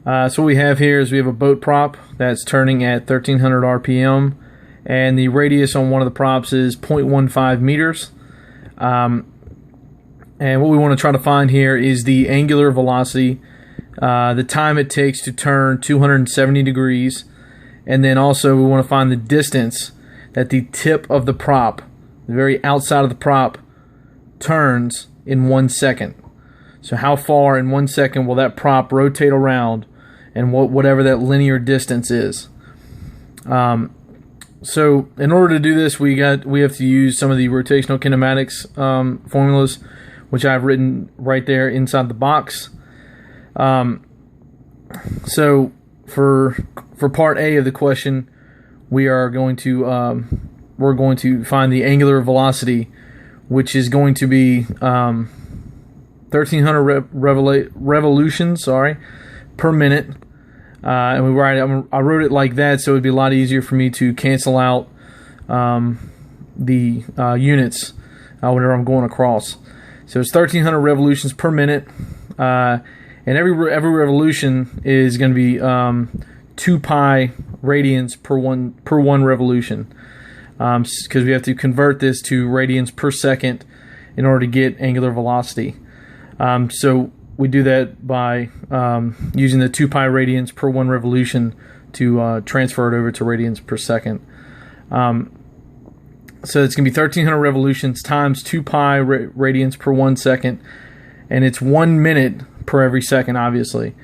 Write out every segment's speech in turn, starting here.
So what we have here is we have a boat prop that's turning at 1300 RPM, and the radius on one of the props is 0.15 meters. And what we want to try to find here is the angular velocity, the time it takes to turn 270 degrees, and then also we want to find the distance that the tip of the prop, the very outside of the prop, turns in 1 second. So how far in 1 second will that prop rotate around, and whatever that linear distance is. So in order to do this, we have to use some of the rotational kinematics formulas, which I've written right there inside the box. So for part A of the question, we're going to find the angular velocity, which is going to be 1300 revolutions per minute. And I wrote it like that so it would be a lot easier for me to cancel out the units whenever I'm going across. So it's 1300 revolutions per minute, and every revolution is going to be 2 pi radians per one revolution, because we have to convert this to radians per second in order to get angular velocity. So we do that by using the 2 pi radians per one revolution to transfer it over to radians per second. So it's going to be 1300 revolutions times 2 pi radians per 1 second, and it's 1 minute per every second, obviously,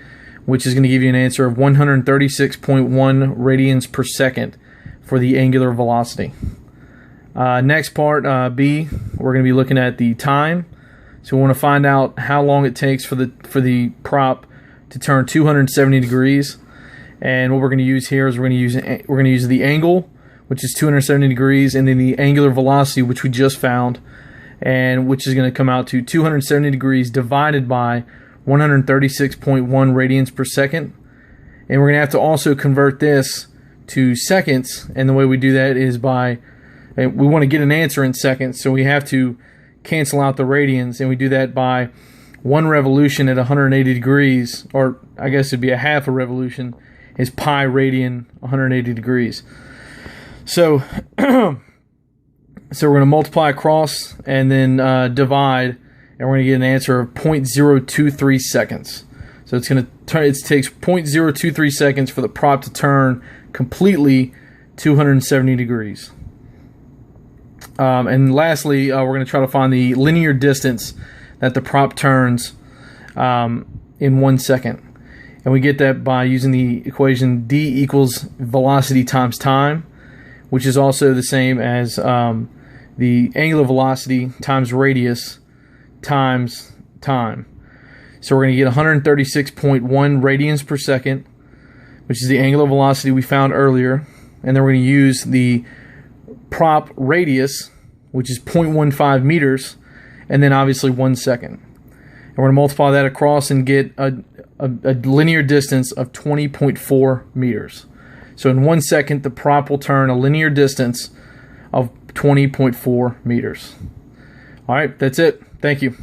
which is going to give you an answer of 136.1 radians per second for the angular velocity. Next part, B, we're going to be looking at the time. So we want to find out how long it takes for the prop to turn 270 degrees, and what we're going to use here is we're going to use the angle, which is 270 degrees, and then the angular velocity, which we just found, and which is going to come out to 270 degrees divided by 136.1 radians per second. And we're going to have to also convert this to seconds, and the way we do that is we want to get an answer in seconds, so we have to cancel out the radians, and we do that by 1 revolution at 180 degrees, or I guess it'd be a half a revolution, is pi radian 180 degrees. So we're going to multiply across and then divide, and we're going to get an answer of 0.023 seconds. So it takes 0.023 seconds for the prop to turn completely 270 degrees. And lastly, we're going to try to find the linear distance that the prop turns in 1 second. And we get that by using the equation D equals velocity times time, which is also the same as the angular velocity times radius times time. So we're going to get 136.1 radians per second, which is the angular velocity we found earlier. And then we're going to use the prop radius, which is 0.15 meters, and then obviously 1 second. And we're going to multiply that across and get a linear distance of 20.4 meters. So in 1 second, the prop will turn a linear distance of 20.4 meters. All right, that's it. Thank you.